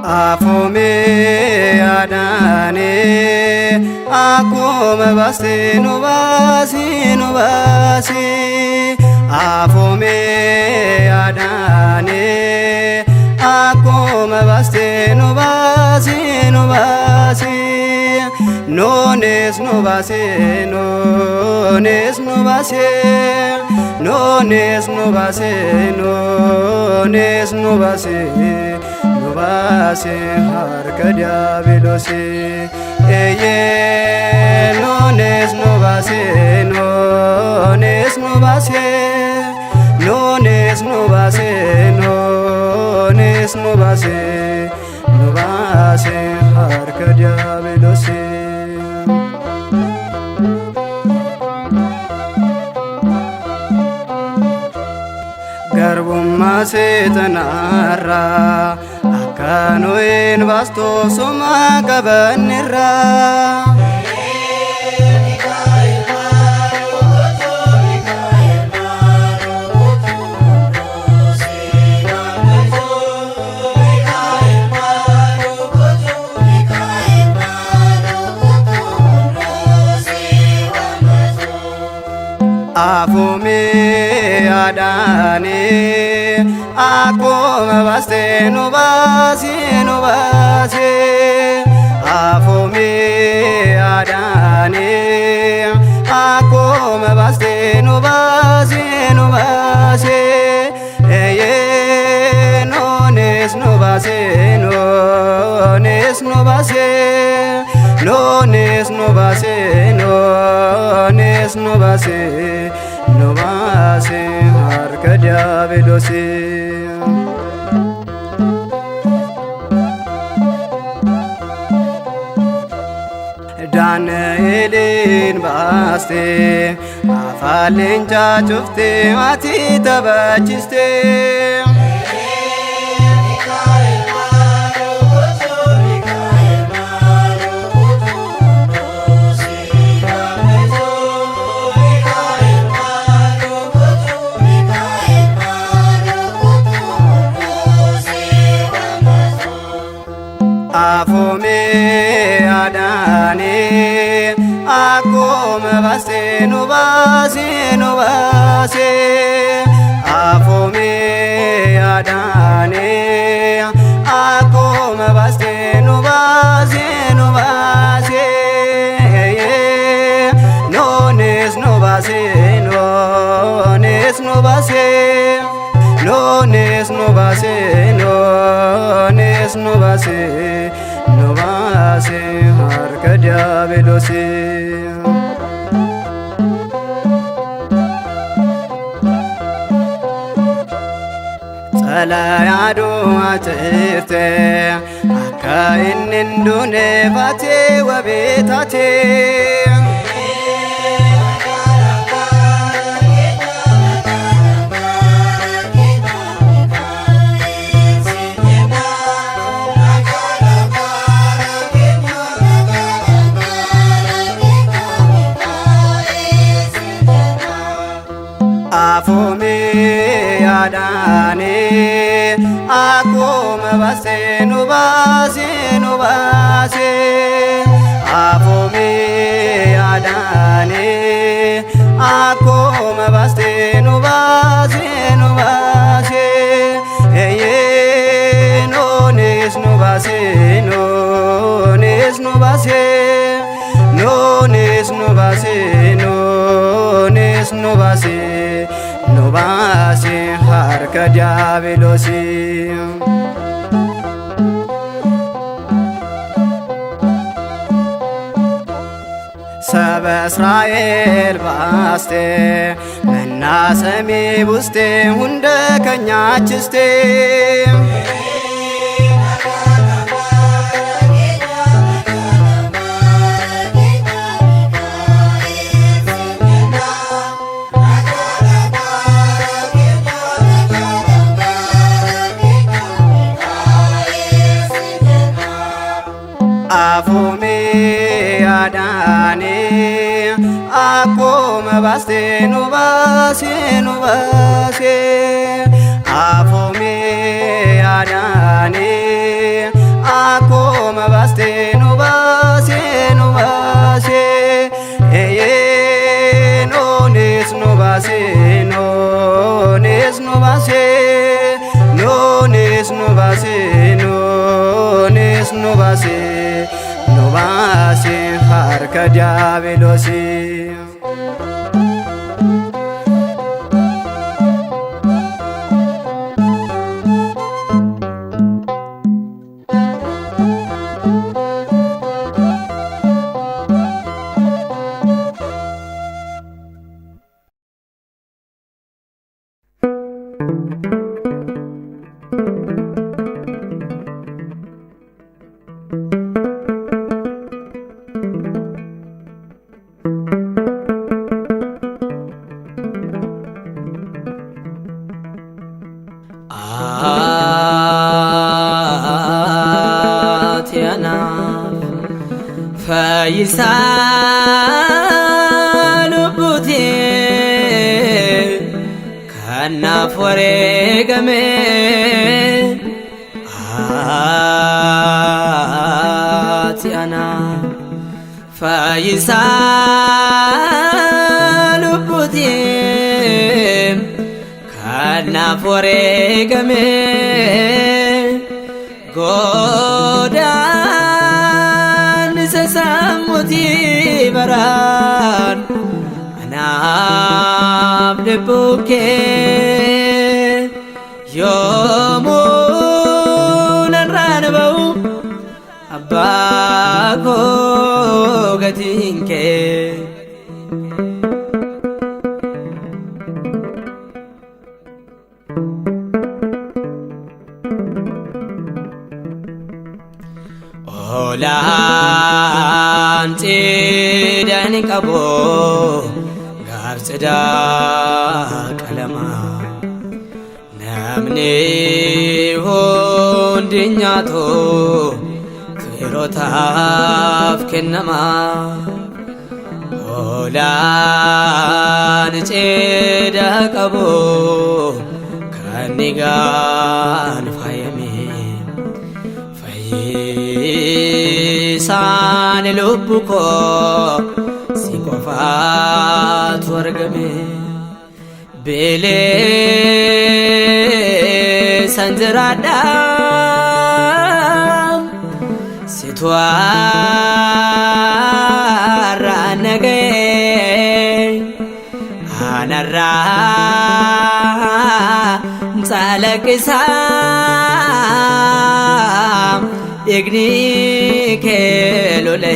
Afome adane akuma basti no basi Afome adane akuma basti no basi Nones no basi harka diabelosi eye nones no base harka diabelosi garbumma setanarra Kanoin basto soma kabanira Afome adane akoma baste no basi Afome adane akoma baste no basi eye nones no basi harka diabelosi Danielin baste afalin chachufte ati tabachiste nu baase afoomee adaane akkuma baaste nu baase nu baase noonis nu baase noonis nu baase noonis nu baase noonis nu baase nu baase harka diiyaabiloosii. Salaayadu atirte akka inni hin duune baatee wabeetate. Afoomee adaane akkuma baaste nu baase nu baase afoomee adaane akkuma baaste nu baase nu baase noonis nu baase noonis nu baase noonis nu baase noonis nu baase nu baase harka diiyaabiloosii. Saba Israa'el baaste mannaa samii buuste hunda kan nyaachiste. Afoomee adaane akkuma baaste nu baase nu baase afoomee adaane akkuma baaste nu baase nu baase noonis nu baase noonis nu baase noonis nu baase noonis nu baase nu baase harka diiyaabiloosii. Fayyisaa lubbutee kanaaf wareegame ati anaaf fayyisaa lubbutee kanaaf wareegame Samuti baran anaaf deebuke yoomuun irraan ba'u abbaa koo gatiin kee. Olaan cidani qabu gaafsida qalama namni hundi nyaatu firootaaf kennama. Olaan cida qabu kan nigaan faayame fayyisaan lubbu koo si qofa wargame bele sanjirada sitwara nage anarra salakisam igni kelole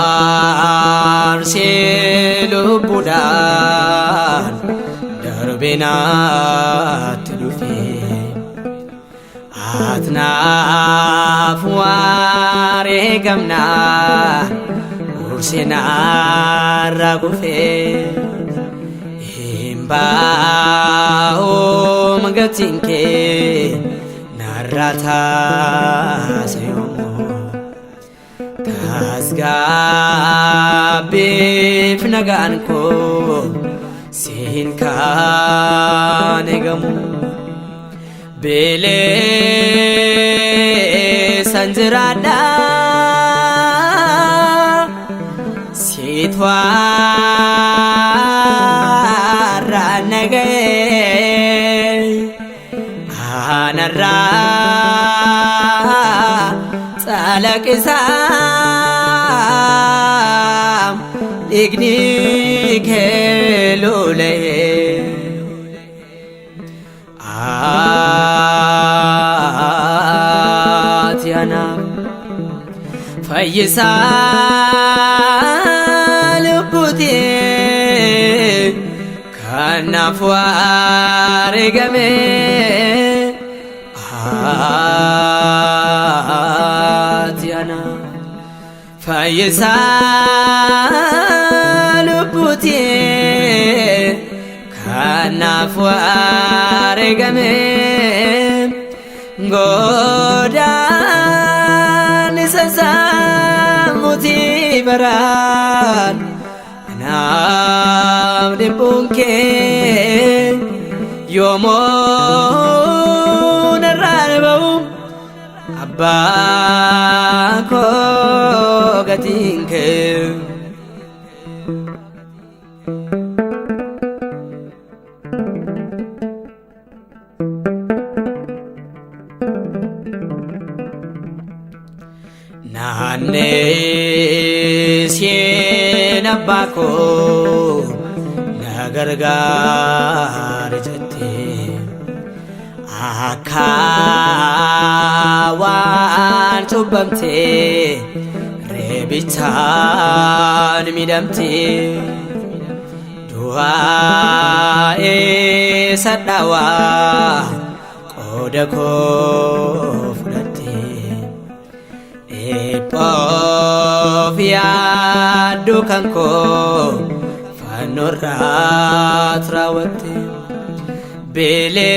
abar selubudan darbinat lufi atnaf ware gamna ursina ragufe imba magatinke narata sayomo tasgabif naganko sinka negamu bele sanjirada sitwara nage anarra salakisam igni kelole atiana fayisa lubuti kanafware game atiana fayisa lubuti kanafware game godan sasamuti baran anam dibungke yomon rarabau abba ko gatinke nane sienabako nagargar jette akawan cubamte rebichan midamte duae sadawa kodako fudate epofia dukanko fanorat rawate bele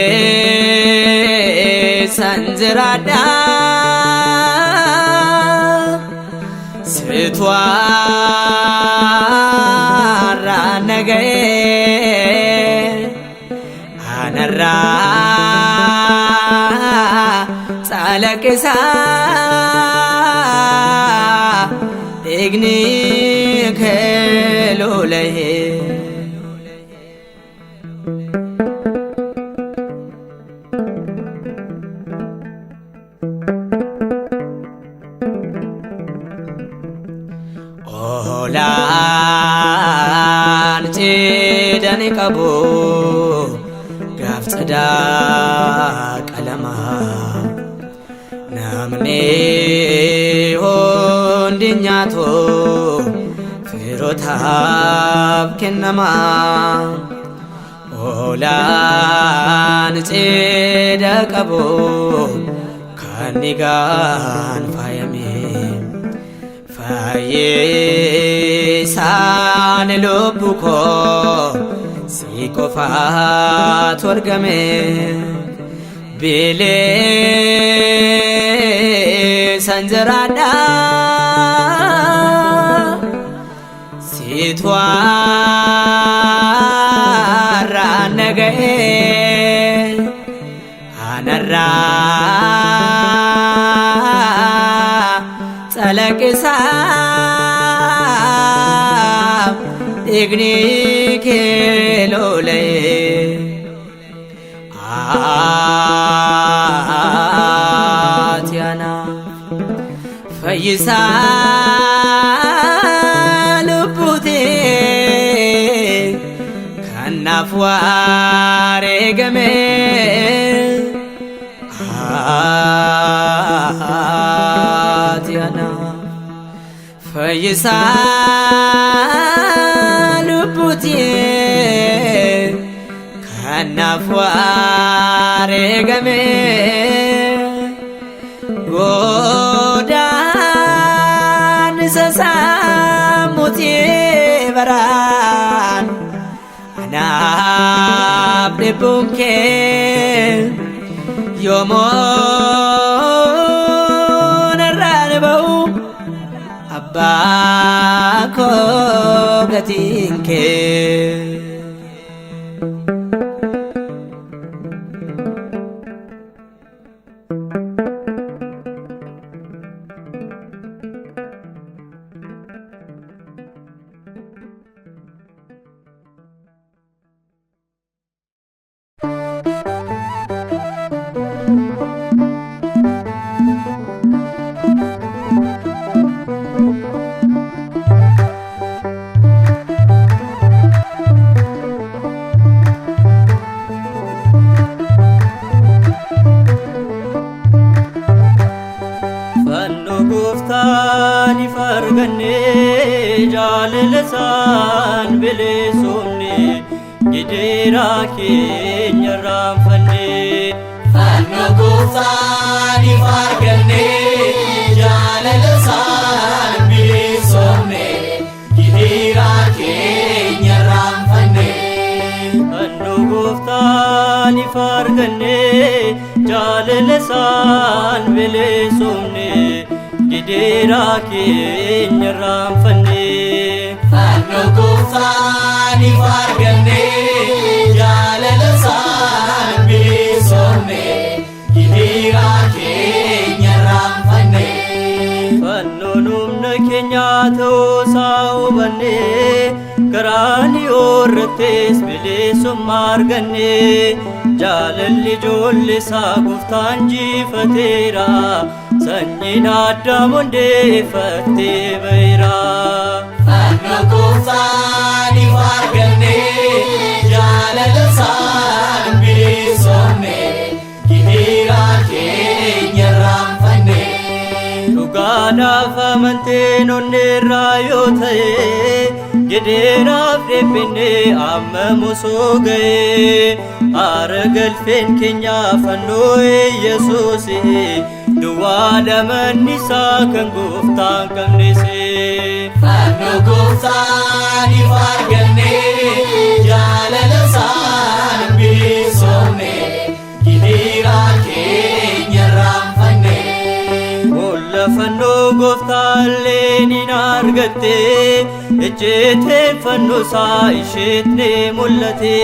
sanjirada sitwara nage anarra salakisa igni kelole olan cidani kabu gaftada kalama namne hondinyato firotab kennama olan cida kabu kanigan fayame fayisan lubuko sikofat wargame bile sanjirada sitwara nage ጸለቅሳ ኢግኒ ኬሎሌ አትያና ፈይሳ ልቡቴ ከናፍዋሬ ገሜ አትያና ፈይሳ ልቡቴ ከናፍዋሬ ገሜ ጎዳን ሰሳሙቴ በራን አናብ ልቡንኬ yoomon irraan ba'u abbaa koo gatiin kee. Gooftaan farganne jaalalasan bilisumne gideera keenya raanfanne. Fanno Gooftaan farganne jaalalasan bilisumne gideera keenya raanfanne. Fanno Gooftaan farganne jaalalasan bilisumne gideera keenya raanfanne. Fanno Gooftaan farganne jaalalasan bilisumne gideera keenya raanfanne. Fannoon humna keenya ta'uusaa hubanne karaan irrattis bilisummaa arganne. Jaalalli ijoollesaa Gooftaan jifateera sanyiin Addaam hundeeffattee ba'eera. Fanno Gooftaan farganne jaalalasan bilisumne gideera keenya raanfanne. Dhugaadhaaf amanteen onneerraa yoo ta'e gideeraaf dhiphine amma mosoo ga'e. Aara galfeen keenya fannoo Yesuusi duwwaadha manni isaa kan Gooftaan qabnese. Fanno Gooftaan farganne jaalalasan bilisumne gideera keenya raanfanne. Bolla fannoo Gooftaan leenin argatte ejjeeteen fannoo isaa isheetne mul'ate.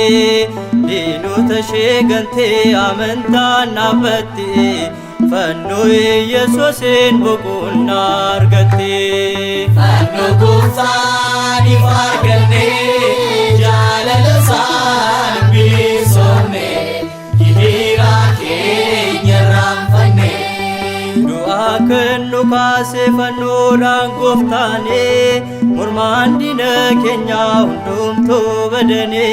Diinota ishee gantee amantaan dhaabbatte fannoo Yesuusiin boqonnaa argatte. Fanno Gooftaan farganne jaalalasan bilisumne gideera keenya raanfanne. Du'aa kan nu kaase fannoodhaan Gooftaane mormaan diina keenya hundumtuu badane.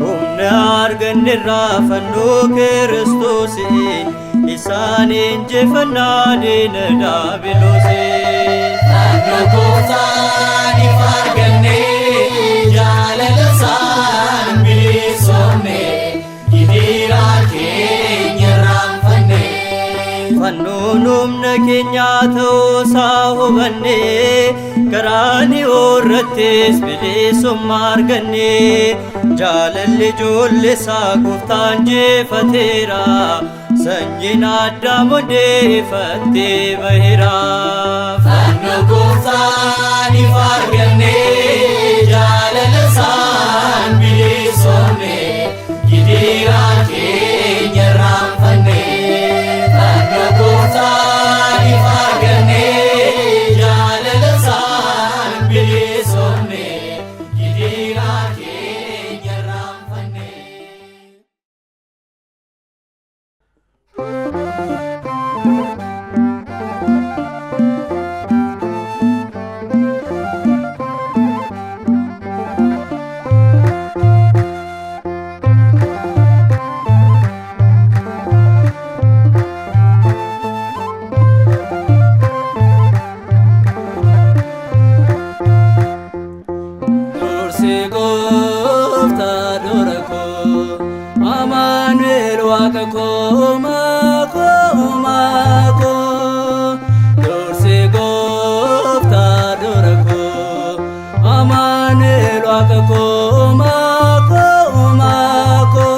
Humna argannerraa fannoo Kiristoosi isaan injifannaa diina daabiloosi. Fanno Gooftaan farganne jaalalasan bilisumne gideera keenya raanfanne. Fannoon humna keenya ta'uusaa hubanne karaan irrattis bilisummaa arganne. Jaalalli ijoollesaa Gooftaan jifateera sanyiin Addaam hundeeffattee ba'eera. Fanno Gooftaan farganne jaalalasan bilisumne gideera keenya raanfanne. Wakako mako mako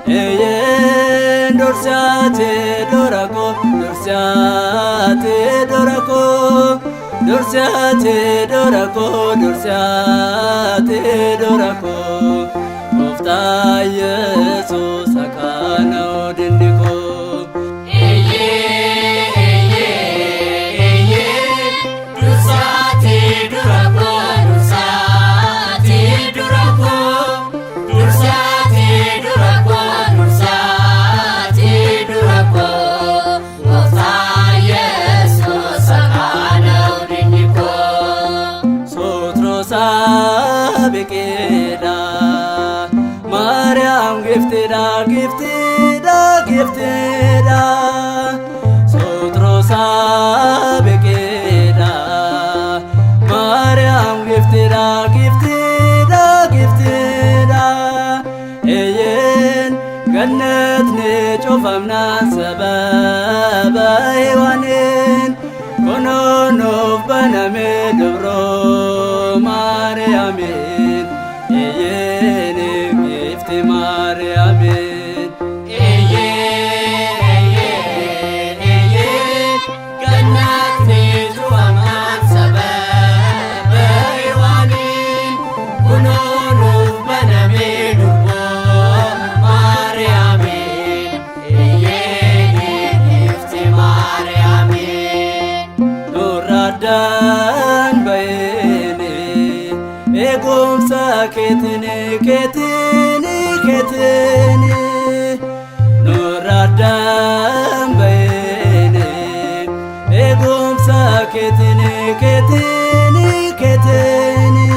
Eyen dorsate dorako dorsate dorako dorsate dorako dorsate dorako Mofta Yesus akana dindiko Bekeda Mariam gifteda gifteda gifteda Sotrosa bekeda Mariam gifteda gifteda gifteda Eyen gannet ne chofamna sababa hewanin Konono baname dobro Mariamin Eyene gifti Mariamin Eyen Gannat ne juaman sabab Ewanin Kunono baname dubbo Mariamin Eyene gifti Mariamin Nuradan bayene Egumsa ketini ketini ketini Nuradan bayene Egumsa ketini ketini ketini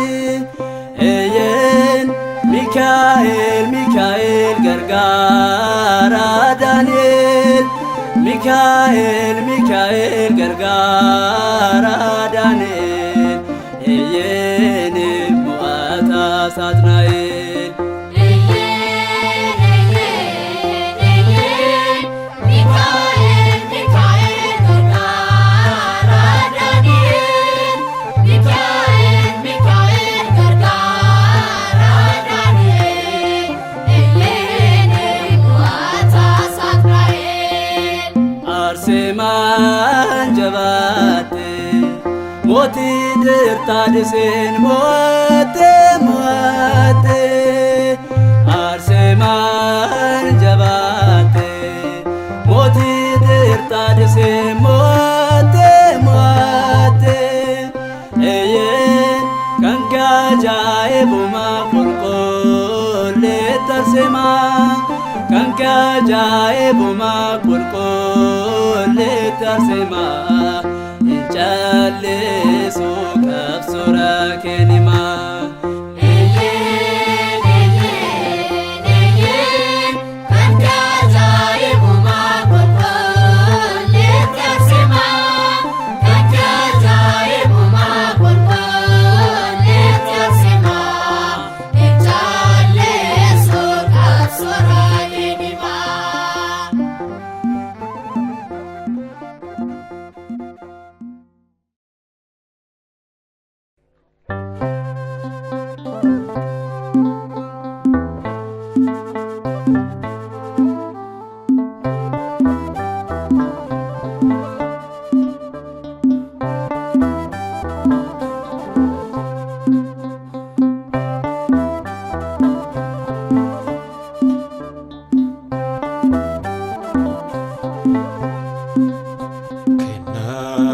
Eyen Mikael Mikael gargara Daniel Mikael Mikael gargara Daniel Eyen muata Satnael Mikael Mikael gargara Daniel Mikael Mikael gargara Daniel Eyen muata Satnael Arseman jabate Moti dirta disen mote mote Arseman jabate Moti dirta disen mote mote Eyen kanka jaebuma kurkole tarsema Kanka jaebuma kurkole tarsema Inchalle sukab sura kenima Kanka jaebuma kurkole tarsema Kanka jaebuma kurkole tarsema Inchalle sukab sura kenima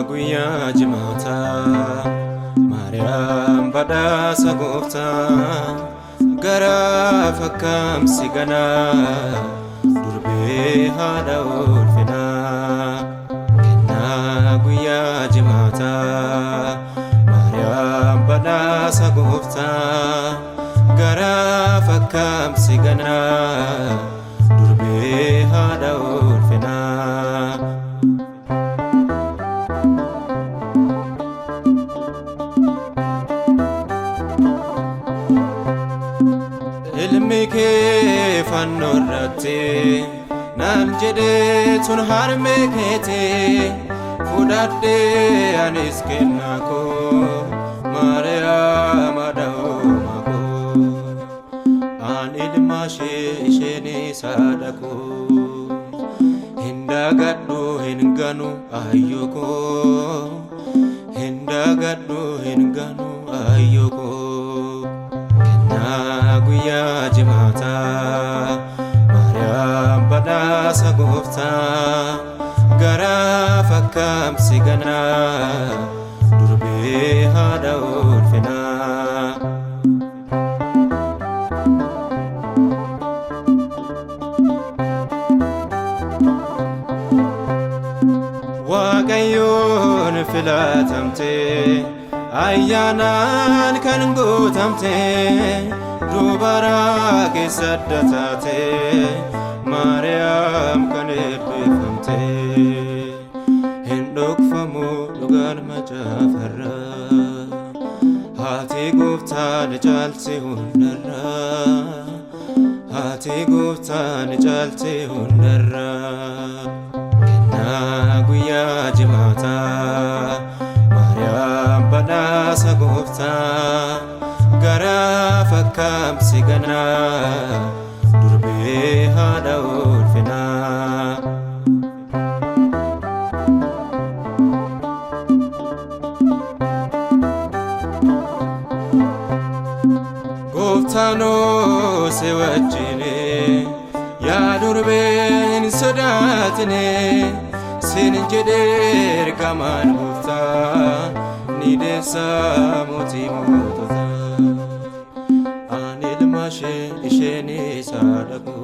Guyyaa jimaata Maariyaam badhaasa gooftaa gara fakkaamsi ganaa durbee haadha ulfinaa kennaa guyyaa jimaata Maariyaam badhaasa gooftaa gara fakkaamsi ganaa durbee haadha ulfinaa Ilmike fannorratti nam jedhe tun harme keete fudhadhe anis kennako Maariyaam ada'oo sadako hindagadhu hinganu ayyoko hindagadhu hinganu ayyoko kenna guyya jimata Maryam badasa gofta gara fakkam sigana durbe hada ulfina waaqayyoon filatamte ayyaanaan kan guutamte dubara keessadda taate Maariyaam kan eebbifamte hin dhokfamu dhugaan macaafarra haati gooftaan caalte hundarra haati gooftaan caalte hundarra guyya jimata Maryam badasa gofta gara fakkam sigana durbe hada ulfina goftano se wajjine ya durben sodatne sin jeder kaman gufta ni desa moti motota anil mashe isheni sadaku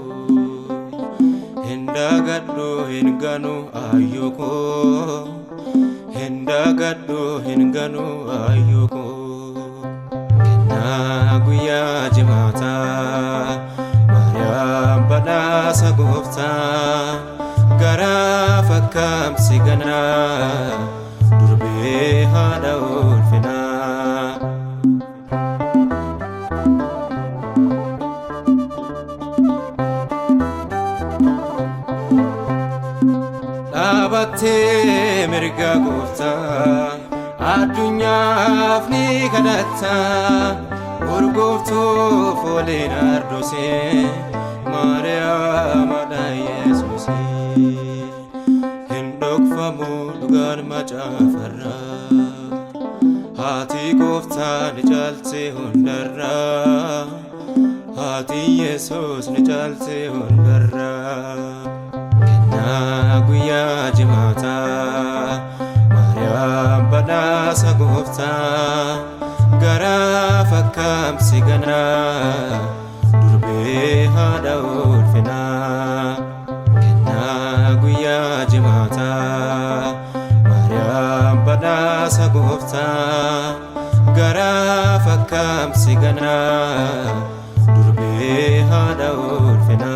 hindagadhu hinganu ayyoko hindagadhu hinganu ayyoko kenna guyya jimata Maryam badasa gofta gara fakkam sigana durbe hada ulfina dhabatte mirga gofta addunyaaf ni kadhatta urgooftu fooliin ardose Maariyaam haadha Yesuusi hin dhokfamu dhugaan macaafarra haati gooftaan caalte hundarra haati Yesuus ni caalte hundarra kenna guyya jimata Maryam badasa gofta gara fakkam sigana durbe hada ulfina kenna guyya jimata Maryam badasa gofta gara fakkam sigana durbe hada ulfina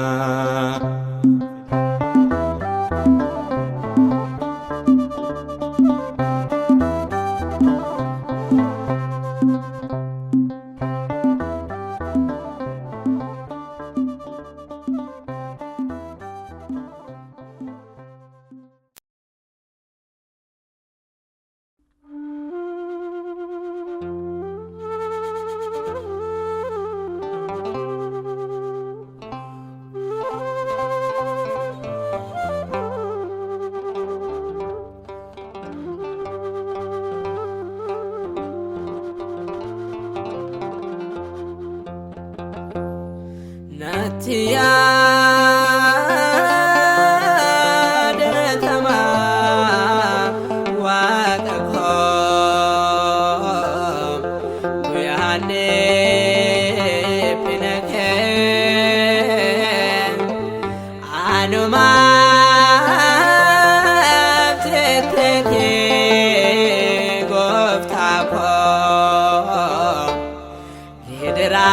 Natiya deretama waqako kuyane pinake anuma tete goftako gedera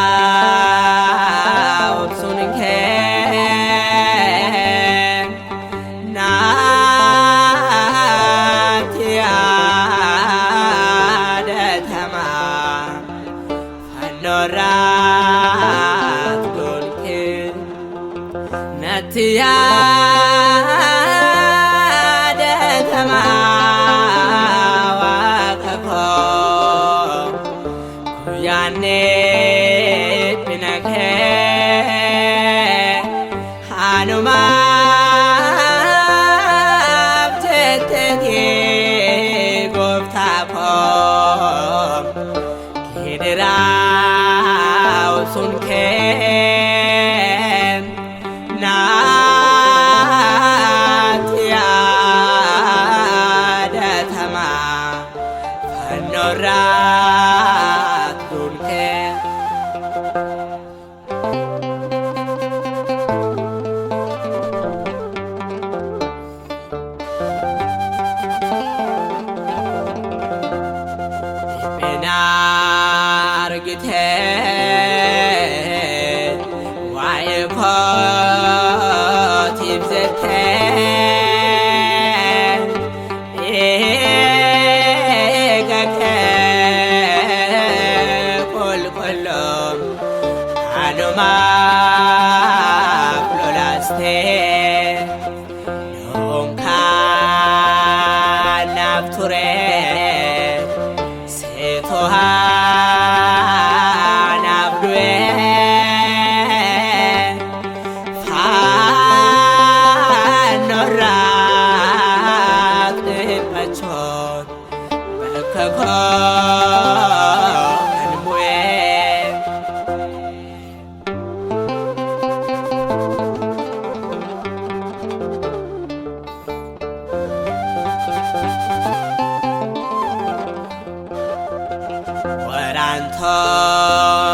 Norat golke Natiya detama waqako kuyane pinake dulke benar gite wae ko tipsete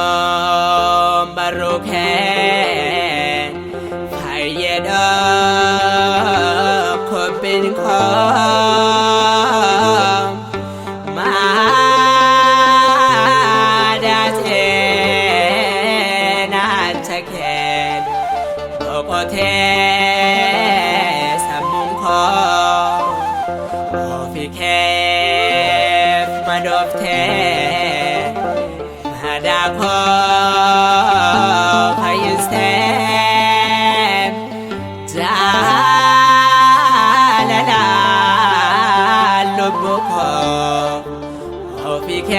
Warantom baruke fayeda kopin ko madate nataken okote samung ko ofike madofte Hadako Kayisten Jalala Lubuko Ofikar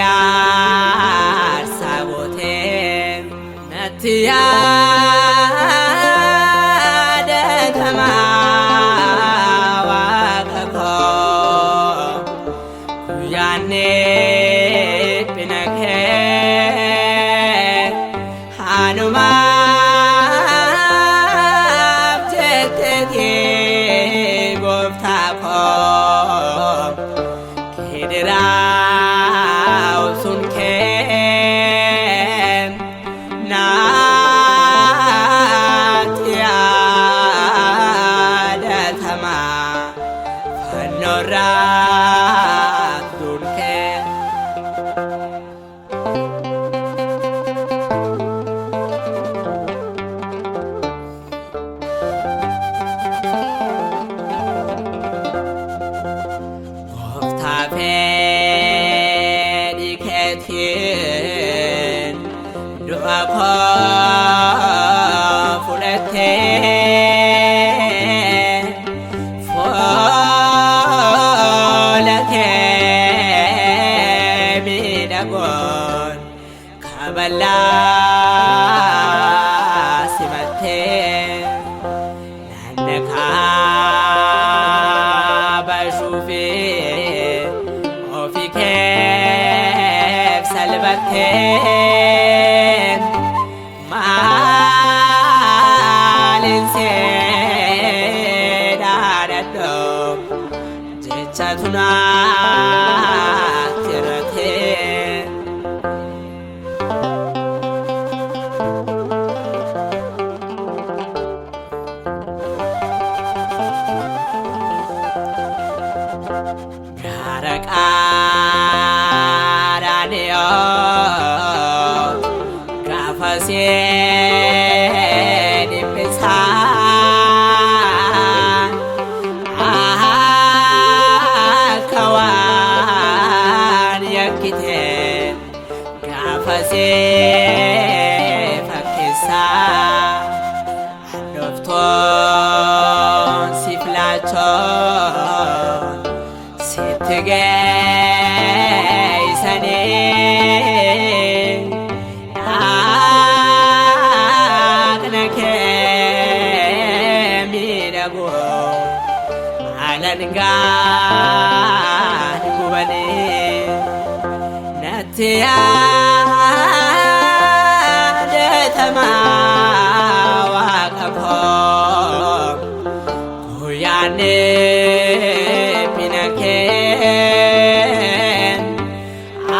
Saboten Natia Dekama Wakako Kuyane Kabala simate nandaka bashufe ofike salbate malinse darado jechatuna tirate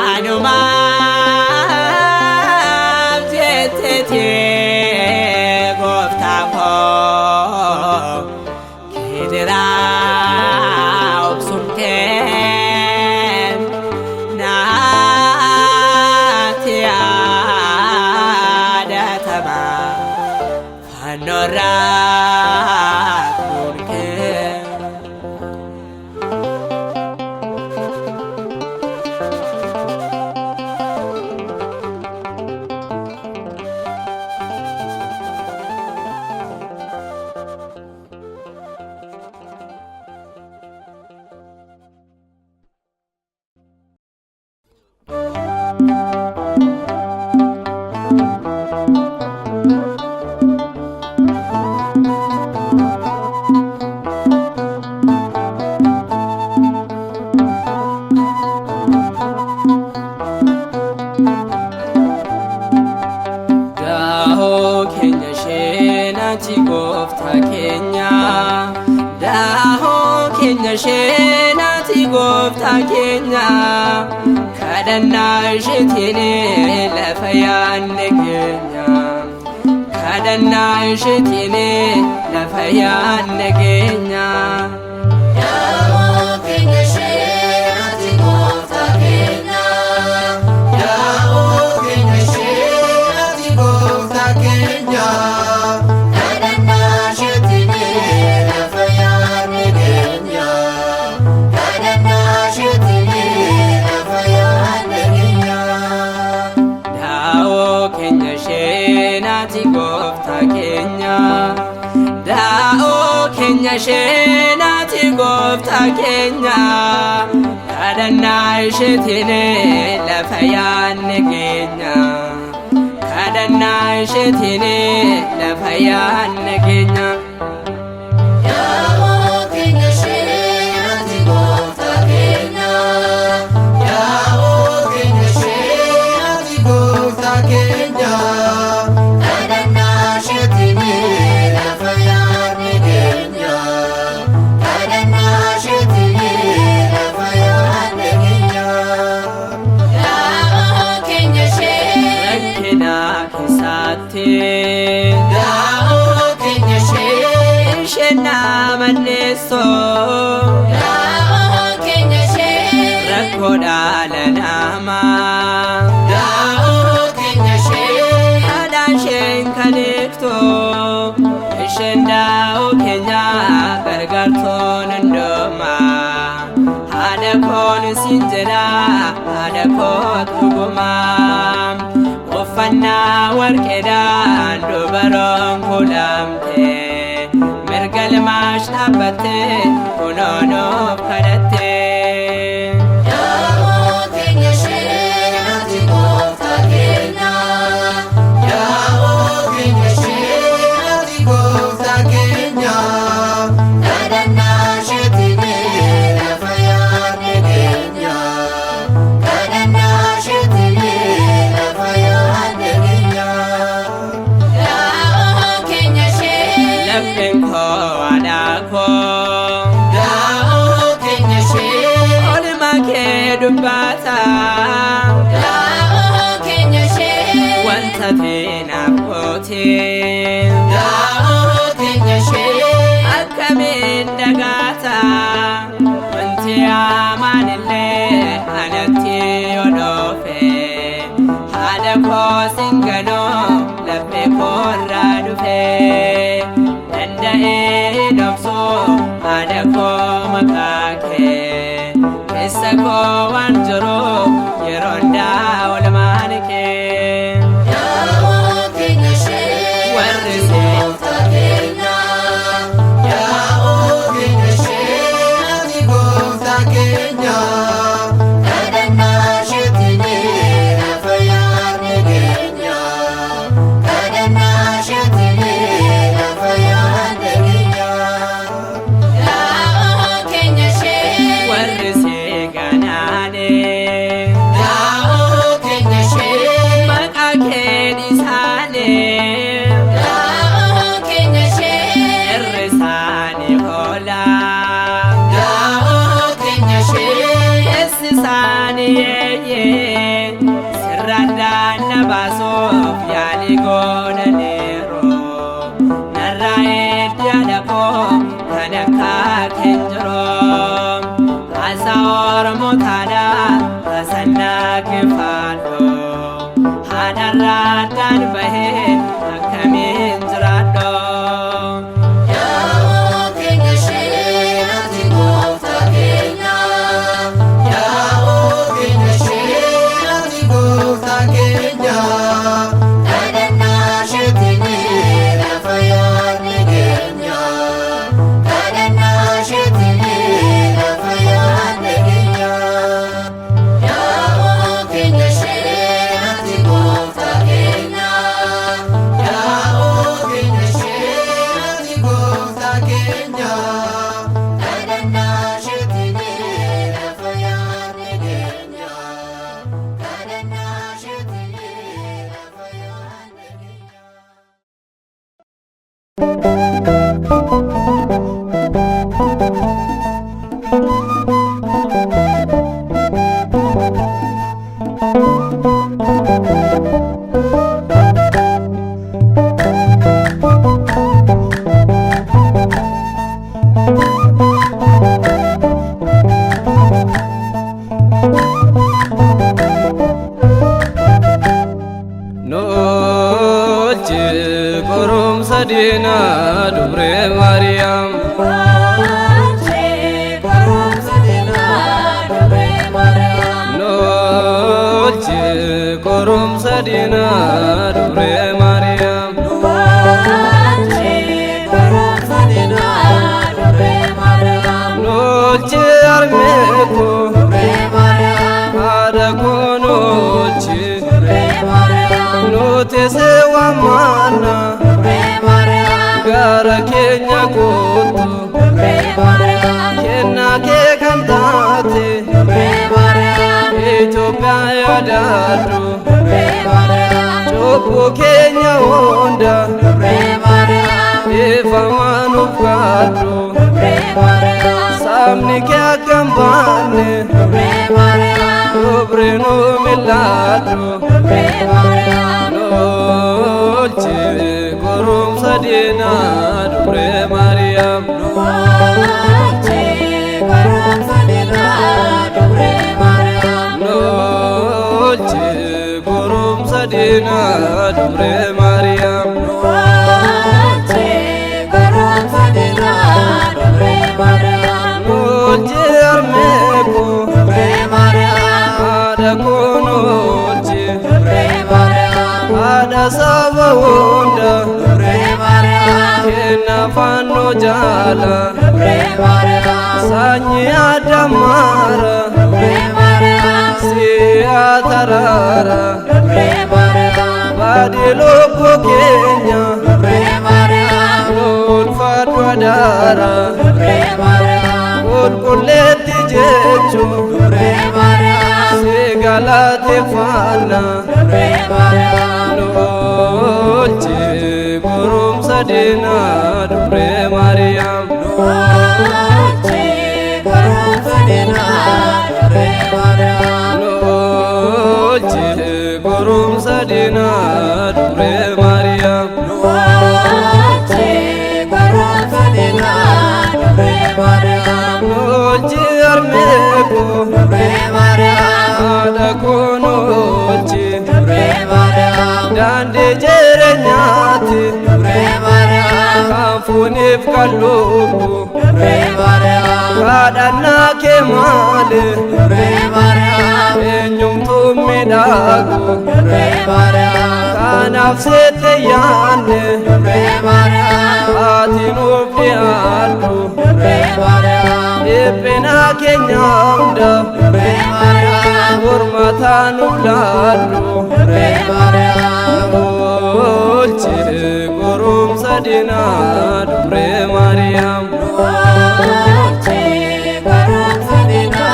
Anuma ati gooftaa keenya daa'oo keenya isheen ati gooftaa keenya kadhannaa isheetiin lafa yaadne keenya kadhannaa isheetiin lafa yaadne keenya. Daa'oo keenya isheen ati gooftaa keenya. Daa'oo keenya isheen ati gooftaa keenya. Kadhannaa isheetiin lafa yaadne keenya. Kadhannaa isheetiin lafa yaadne keenya. Daa'oo keenya isheen ati gooftaa keenya daa'oo keenya isheen ati gooftaa keenya kadhannaa isheetiin lafa yaadne keenya kadhannaa isheetiin lafa yaadne keenya. Daa'oo keenya isheen ati gooftaa keenya. Daa'oo keenya isheen ati gooftaa keenya. Kadhannaa isheetiin lafa yaadne keenya. Kadhannaa isheetiin lafa yaadne keenya. Daa'oo keenya isheen. Rakkina keessaatti Daa'oo keenya isheen. isheen nama neessoo Daa'oo keenya isheen. rakkoo dhala namaa Daa'oo keenya isheen. haadha isheen kan eegdu isheen daa'oo keenya gargaartuun hundumaa haadha koon siin jedha haadha koo dhugumaa uffannaa warqeedhaan dubaroon kuulamte mirga ilmaash dhaabbatte kunoonuuf kadhatte. Daa'oo keenya isheen ati gooftaa keenya. Daa'oo keenya isheen ati gooftaa keenya. Kadhannaa isheetiin lafa yaadne keenya. Kadhannaa isheetiin lafa yaadne keenya. Daa'oo keenya isheen. Lapheen koo haadha koo Daa'oo keenya isheen. oolmaa kee dubbata Daa'oo keenya isheen. wanta teenaaf gootee Daa'oo keenya isheen. akkamiin dagaata wanti hamaan illee anatti yoo dhoofe haadha koo singanoo laphee koo irraa dhufe danda'ee dhoksuu haadha koo maqaa kee keessa koo waan jiru yeroo hundaa oolmaan kee. Daa'oo keenya isheen. Warri si gooftaa keenya. Daa'oo keenya isheen ati gooftaa keenya. Kadhannaa isheetiin lafa yaadne keenya. Kadhannaa isheetiin lafa yaadne keenya. Daa'oo keenya isheen. warri si ganaane Daa'oo keenya isheen. maqaa kee dhiisaane Daa'oo keenya isheen. irri isaanii hoola Daa'oo keenya isheen. keessi isaanii yeeyyee sirra daanna baasuuf yaalii goonaniiru narraa eeddaadha koo kan akka keen jiru haasa ormootaadha tasannaa kifaadhu haadharraa addaan bahee akkamiin jiraadhu. Daa'oo keenya isheen ati gooftaa keenya. Daa'oo keenya isheen ati gooftaa keenya. Kadhannaa isheetiin lafa yaadne keenya. Kadhannaa isheetiin lafa yaadne keenya. Daa'oo keenya isheen ati gooftaa keenya. sadina dubre Maryam Nolche korum sadina dubre Maryam Nolche armeko ada konoche Note se wamana gara kenya koto kenna ke kantate Ethiopia yadadu chopo kenya onda eva manufado samni kya kambane dobre no milado Nolche korum sadina dubre Maryam Nolche korum sadina dubre Maryam Nolche korum sadina dubre Maryam Nolche korum sadina dubre Maryam Nolche armeko dubre Maryam ada konoche dubre Maryam ada sabawonda dubre Maryam kena fano jala dubre Maryam sanyi adamara dubre Maryam si atarara dubre Maryam badilo kenya dubre Maryam lol fatwa dara dubre Maryam kuleti jechu dubre Maryam segalate fana dubre Maryam Nolche korum sadina dubre Maryam Nolche korum sadina dubre Maryam Nolche korum sadina dubre Maryam Nolche korum sadina dubre Maryam Nolche armeko dubre Maryam ada konoche dubre Maryam dande jerenyati dubre Maryam kafunif kalubu dubre Maryam kadana kemale dubre Maryam enyum tumidagu dubre Maryam kanaf sete yane dubre Maryam atinuf diadu dubre Maryam ipena kenyamda dubre Maryam hormatan uladu dubre Maryam Nolche korum sadina dubre Maryam Nolche korum sadina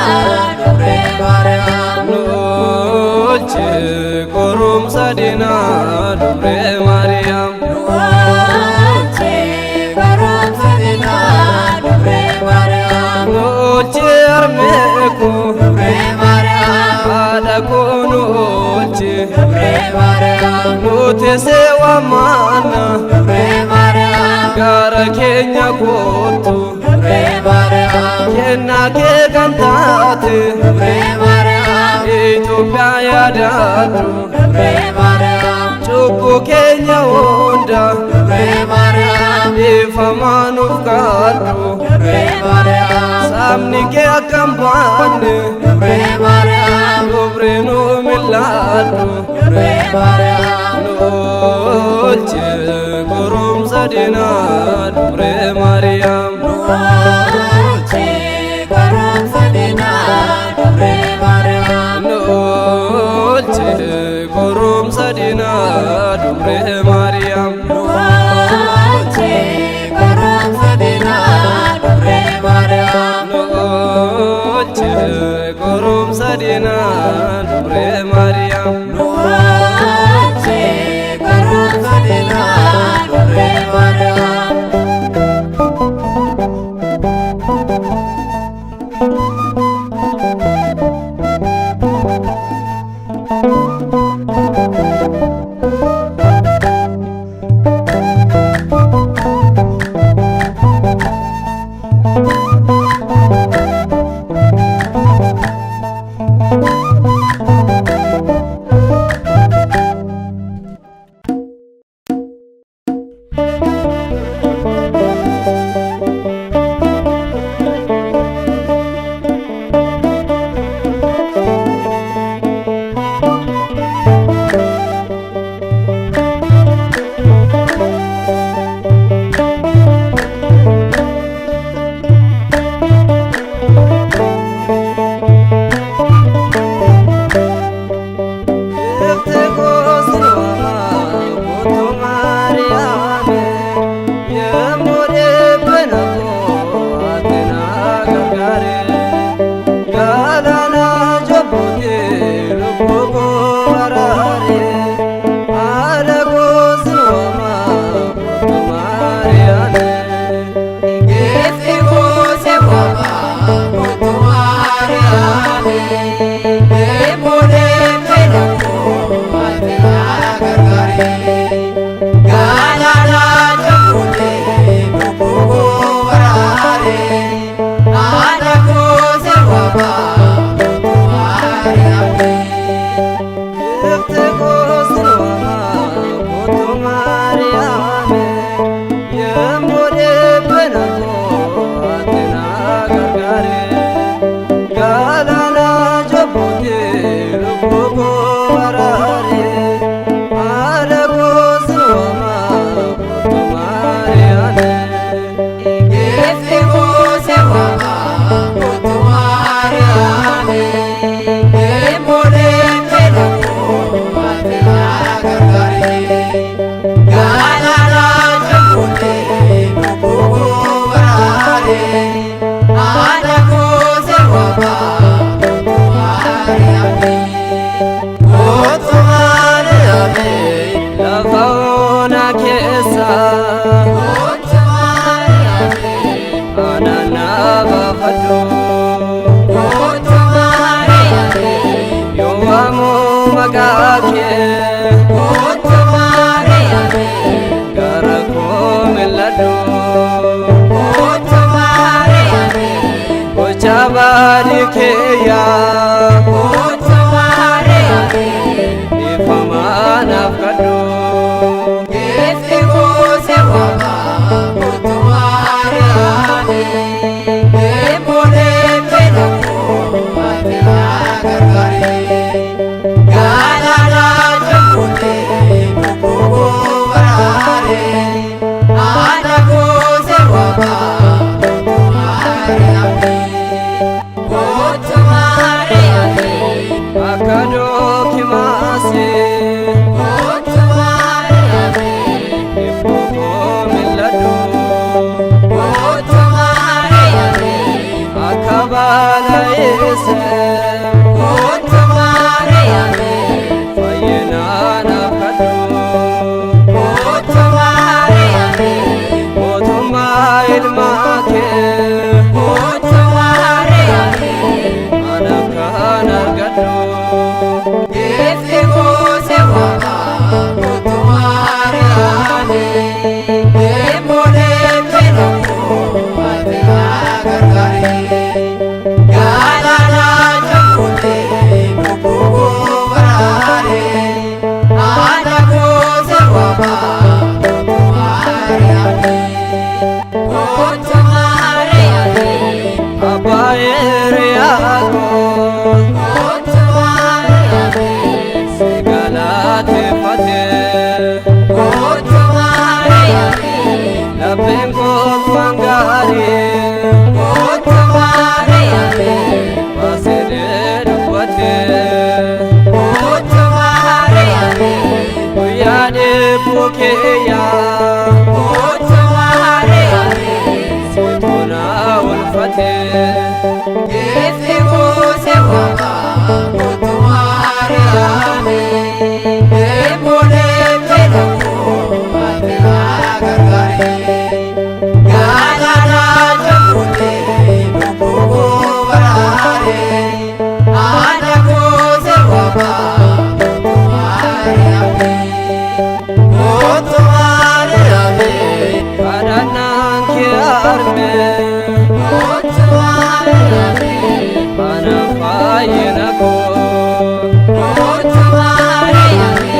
dubre Maryam Nolche korum sadina dubre Maryam Nolche korum sadina dubre Maryam Nolche armeko dubre Maryam ada konoche dubre Maryam Note se wamana dubre Maryam gara kenya koto dubre Maryam kenna ke kantate dubre Maryam Ethiopia yadadu dubre Maryam chopo kenya onda dubre Maryam eva manufado dubre Maryam samni ke akambane dubre Maryam dobre no milado dubre Maryam Nolche korum sadina dubre Maryam Nolche korum sadina dubre Maryam Nolche korum sadina dubre Maryam Nolche korum sadina dubre Maryam Nolche korum sadina dubre Maryam Nolche korum sadina dubre Maryam yaake Kottu Maariyaame gara koo mil'adhu Kottu Maariyaame gocha baadii keeyyaa Kottu Maariyaame ifamaa naaf kadhu Geeffi goose waaqa Kottu Maariyaame Deembolee beekamoo ati yaa gargaare Gaalaalaa jambuutee lubbuu baraare Haadha goose waaqa Kottu Maariyaame Kottu Maariyaame akka dookimaasee Kottu Maariyaame ifuu koo mil'adhu Kottu Maariyaame akka baala eessee Kottu Maariyaame fayyinaa naaf kadhu Kottu Maariyaame mootummaa ilmaa kee Kottu Maariyaame anaaf kan argadhu Geeffi goose waaqa Kottu Maariyaame Deembolee beekamoo ati yaa gargaare Gaalaalaa jambuutee lubbuu baraare Haadha goose waaqa Kottu Maariyaame Kottu Maariyaame abbaa hiriyaa koo Kottu Maariyaame si galateeffatee Kottu Maariyaame lapheen koo waan gaarii Kottu Maariyaame baasedee dubbatee Kottu Maariyaame guyyaa dheebuu keeyyaa Kottu Maariyaame situ naa ulfatee Geeffi goose waaqa Kottu Maariyaame Deembolee beekamoo ati yaa gargaare Gaalaalaa jambuutee lubbuu baraare Haadha goose waaqa Kottu Maariyaame Kottu Maariyaame kadhannaan kee armee Kottu Maariyaame anaaf fayyina koo Kottu Maariyaame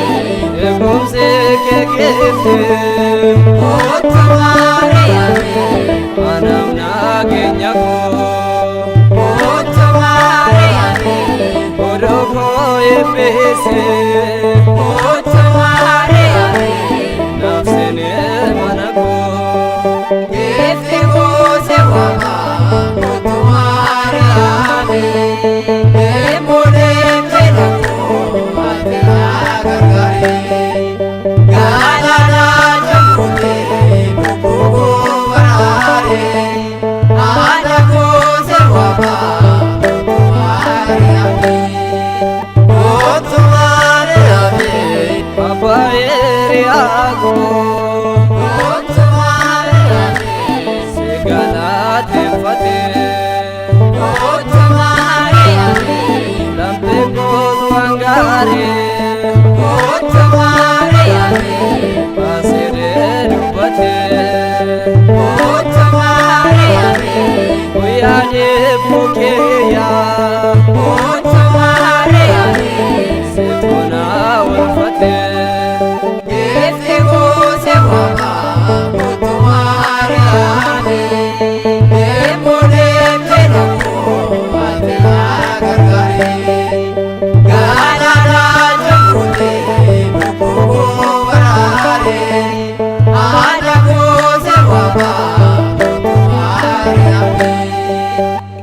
eegumsi kee geessee Kottu Maariyaame anaaf nageenya koo Kottu Maariyaame odoo koo eebbisee Kottu Maariyaame naaf seenee mana koo Geeffi goose waaqa Kottu Maariyaame Deembolee beekamoo ati yaa gargaare Gaalaalaa jambuutee lubbuu baraare Haadha goose waaqa Kottu Maariyaame Kottu Maariyaame abbaa hiriyaa koo Kottu Maariyaame si galateeffatee Kottu Maariyaame lapheen koo waan gaarii Kottu Maariyaame baasedee dubbatee Kottu Maariyaame guyyaa dheebuu keeyyaa Kottu Maariyaame situ naa ulfatee Geeffi goose waaqa Kottu Maariyaame Deembolee beekamoo ati yaa gargaare Gaalaalaa jambuutee lubbuu baraare Haadha goose waaqa Kottu Maariyaame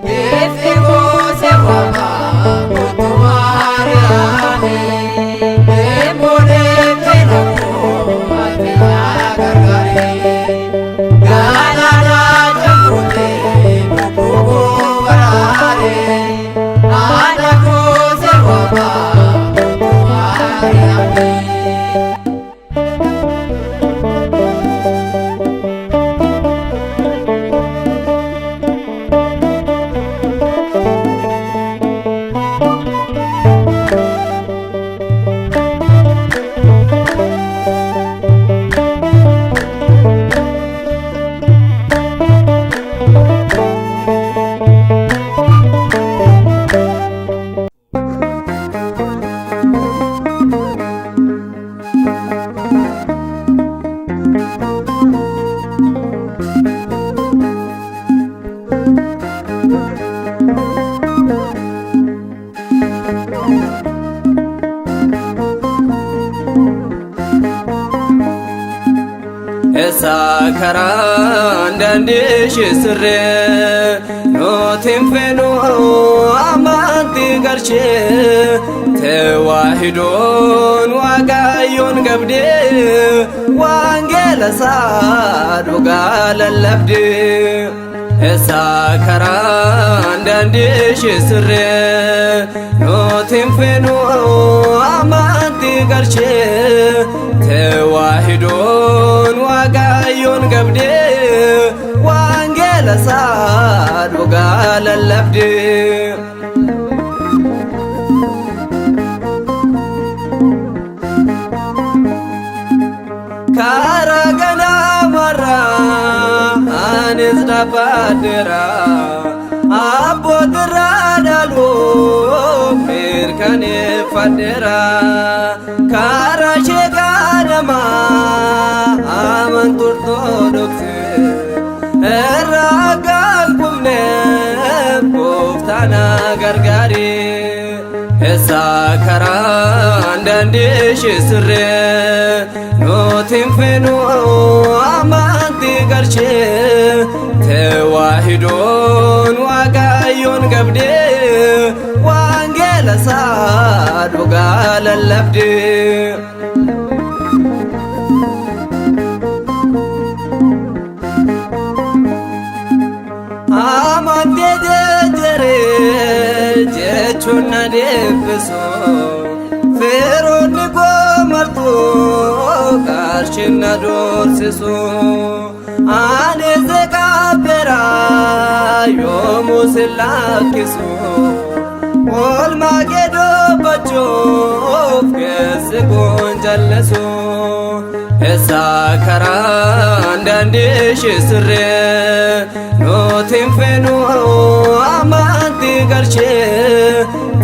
Geeffi goose waaqa Kottu Maariyaame Deembolee beekamoo ati yaa gargaare Esakaran dandishi sirre Notin fenu amanti garche Tewahidon wagayon gabde Wangela saduga lalabde Esakaran dandishi sirre Notin fenu amanti garche Tewahidon wagayon gabde Wangela saduga lalabde Karagana marra anis dapadera Abodra dalu mirkane fadera Karashe kadama aman ortodoxe Eragal kumne koftana gargari Esakaran dandishi sirre Notin fenu amanti garche Tewahidon wagayon gabde Wangela saduga lalabde Amante jere jechuna defiso Feron go marto karshina dorsiso Ane zekapera yomu silakiso Ol magedo bacho kese gonjaleso Esakaran dandishi sirre Notin fenu amanti garche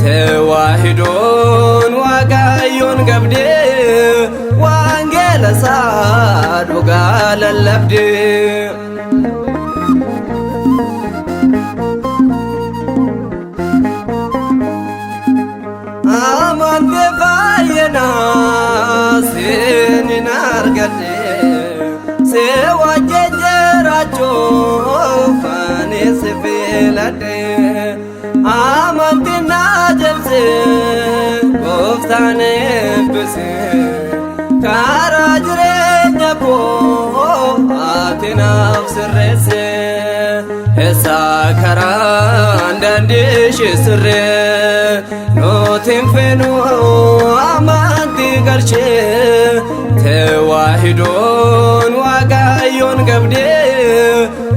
Tewahidon wagayon gabde Wangela saduga lalabde Amante vayena sinin argade Sewa jejeracho fane se velade Amante najalse koftane bise Karajre nyako atina sirrese Esakaran dandishi sirre Notin fenu amanti garche Tewahidon wagayon gabde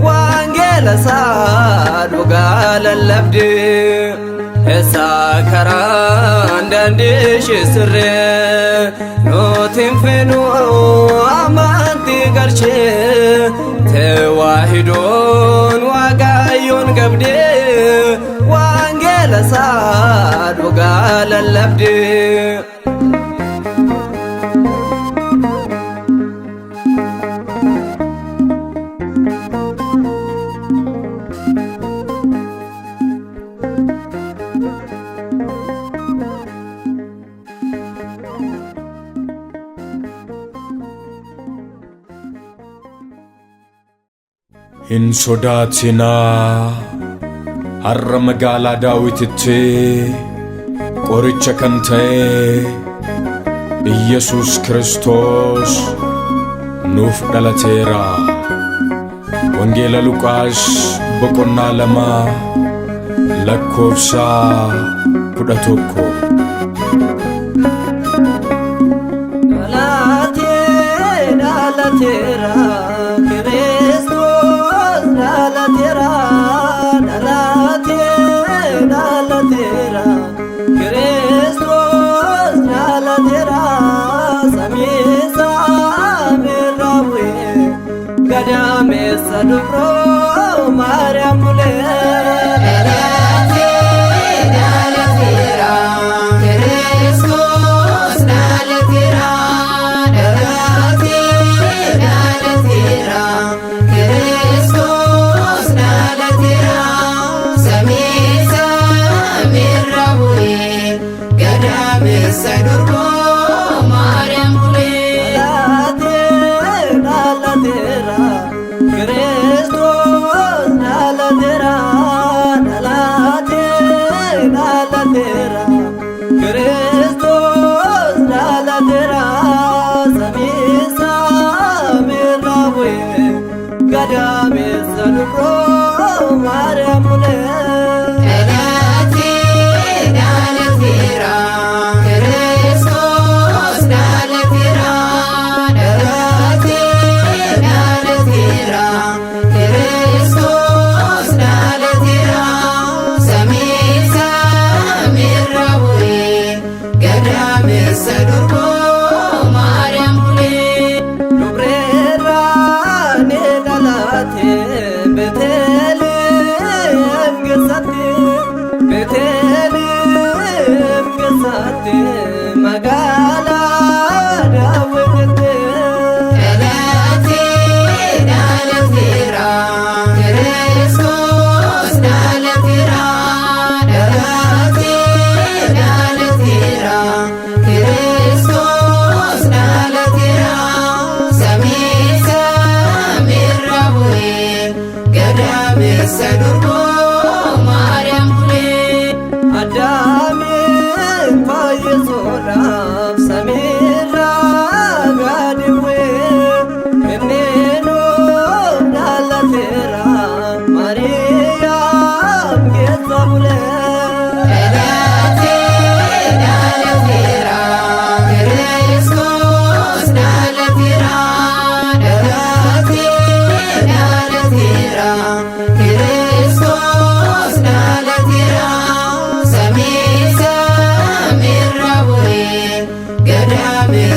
Wangela saduga lalabde Esakaran dandishi sirre Notin fenu amanti garche Tewahidon wagayon gabde Wangela saduga lalabde Hin sodaatina har'a magaalaa daawititti qoricha kan ta'e Iyesuus Kiristoos nuuf dhalateera. Wangeela Luqaas boqonnaa 2 lakkoofsa 11. Dhalateera Kiristoos dhalateera dhalateera Kiristoos dhalateera Samiisa mirra bu'ee gadameessa dubroo Maariyaam bulee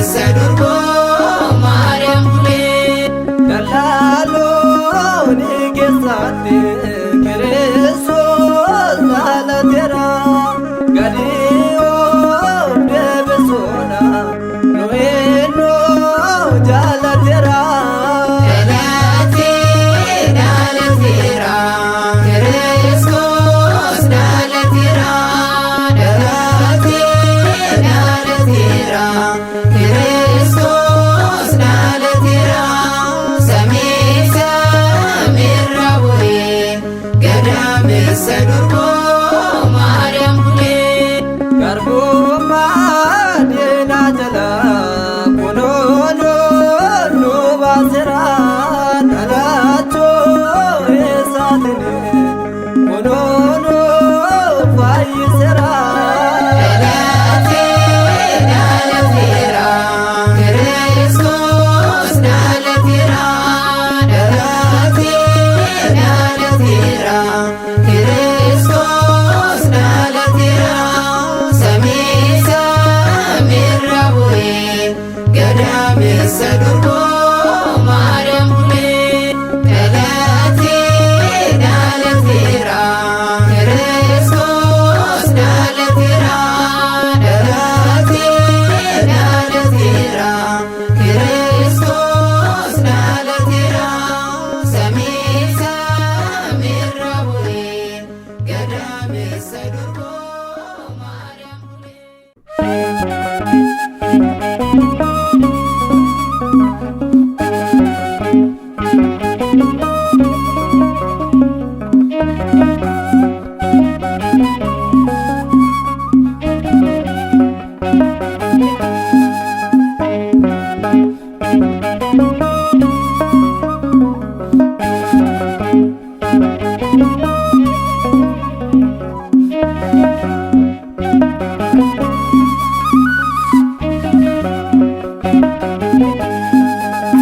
gadameessa durboo Maariyaam bulee. Dallalooni keessatti Kiristoos dhalateera gadi of deebisuudha nu eenyuu jaalateera.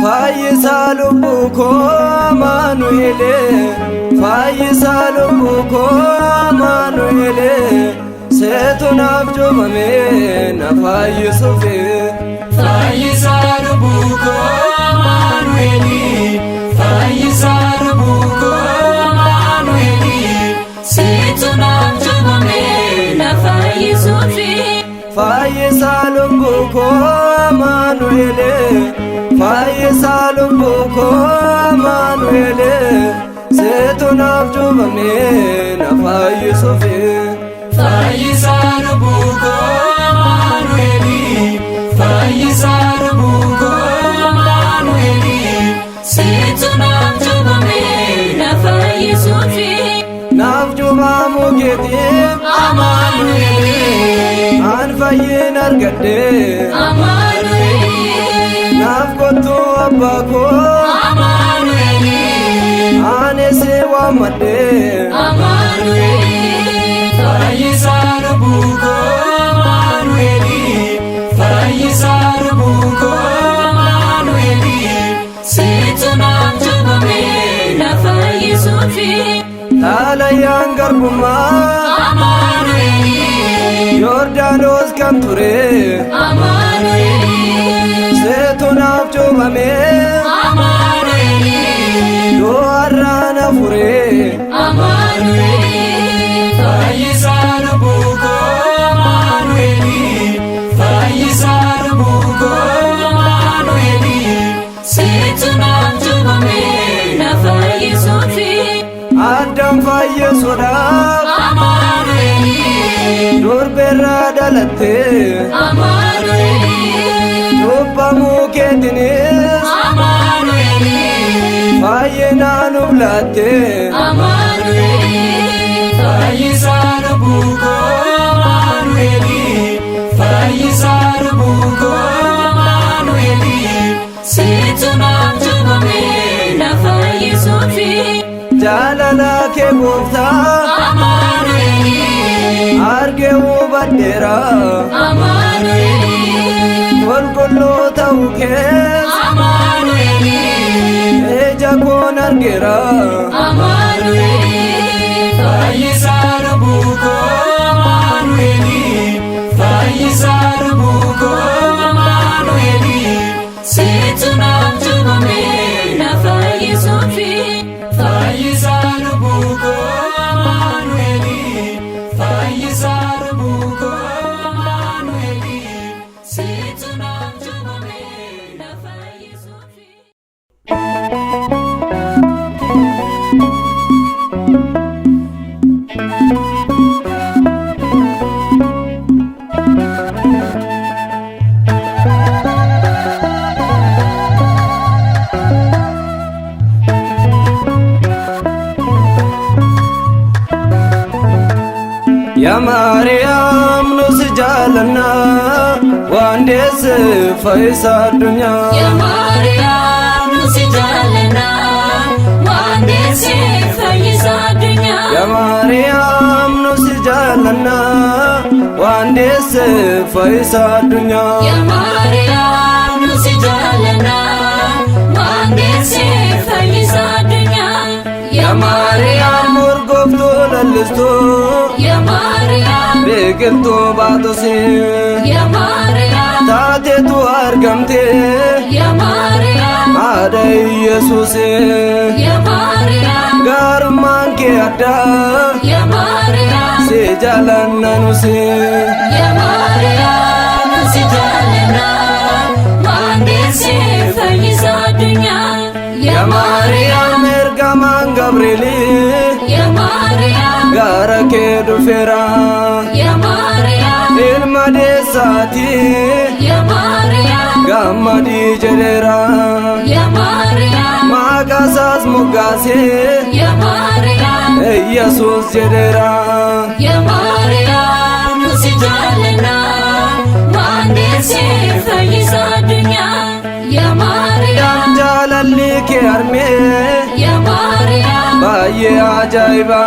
Fayyisaa lubbuu koo Amaanu'elee, Fayyisaa lubbuu koo Amaanu'elee, seetu naaf joomamee na fayyisuufi. Fayyisaa lubbuu koo Amaanu'elee, Fayyisaa lubbuu koo Amaanu'elee, seetu naaf joomamee na fayyisuufi. Fayyisaa lubbuu koo Amaanu'elee, Fayyisaa lubbuu koo Amaanu'elee, seetu naaf joomamee na fayyisuufi. Fayyisaa lubbuu koo Amaanu'elee, Fayyisaa lubbuu koo Amaanu'elee, seetu naaf joomamee na fayyisuufi. Naaf joomamuu keetiif Amaanu'elee, an fayyin argadhee Amaanu'elee, naaf kottu abbaa koo Amaanu'elee, ani si waammadhee. Amaanu'elee, Fayyisaa lubbuu koo Amaanu'elee, Fayyisaa lubbuu koo Amaanu'elee, seetu naaf joomamee na fayyisuufi. Dhaalayaan garbummaa Amaanu'elee, Yordaanos kan ture Amaanu'elee, seetu naaf joomamee Amaanu'elee, doo'arraa na furee. Amaanu'elee, Fayyisaa lubbuu koo Amaanu'elee, Fayyisaa lubbuu koo Amaanu'elee, seetu naaf joomamee na fayyisuufi. Addaan fayyisuudhaaf Amaanu'elee, durbeerraa dhalattee Amaanu'elee, cubbamuu keetiinis Amaanu'elee, fayyinaa nuuf laattee. Amaanu'elee, Fayyisaa lubbuu koo Amaanu'elee, Fayyisaa lubbuu koo Amaanu'elee, seetu naaf joomamee na fayyisuufi. Jaalala kee gooftaa Amaanu'elee, argee hubadheera Amaanu'elee, qulqulluu ta'uu kee Amaanu'elee, ija koon argeera. Amaanu'elee, Fayyisaa lubbuu koo Amaanu'elee, Fayyisaa lubbuu koo Amaanu'elee. يا مريم نسجالنا واندس فيسا الدنيا يا مريم نسجالنا واندس فيسا الدنيا يا مريم نسجالنا واندس فيسا الدنيا يا مريم نسجالنا واندس فيسا الدنيا يا مريم مرقبتو للستو يا مريم بقلتو بعضسي يا مريم تاتيتو أرقمتي يا مريم عدا يسوسي يا مريم غارمان كي أدا يا مريم سجالنا نسي يا مريم سجالنا واندس فيسا الدنيا يا مريم إرقمان قبريلي يا مريم غارك دفرا يا مريم المدساتي يا مريم غمدي جدرا يا مريم ما قصص مقاسي يا مريم يسوس جدرا يا مريم سجالنا واندس فيسا الدنيا يا مريم جلالك أرمي يا مريم باي عجائبا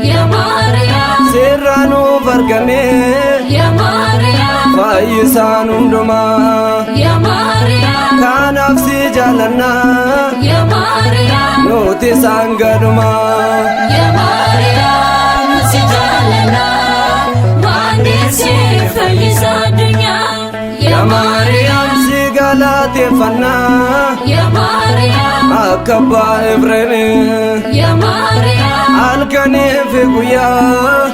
يا مريم سرانو فرقمي يا مريم فايسان دما يا مريم كان نفسي جلنا يا مريم نوتي سانغدما يا مريم سجالنا واندس فيسا الدنيا يا مريم سيغالاتي فنا يا مريم أكبا إبراهيم يا مريم ألكني في قيا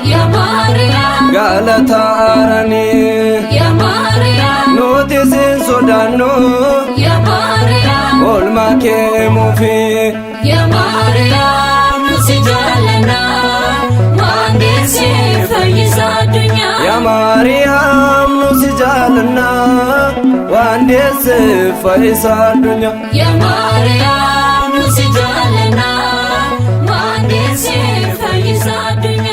يا مريم غالتا أراني يا مريم نوتي سين سودانو يا مريم أولما كيمو في يا مريم سجالنا واندس فيسا الدنيا يا مريم نسجالنا واندس فيسا الدنيا يا مريم سجالنا واندس فيسا الدنيا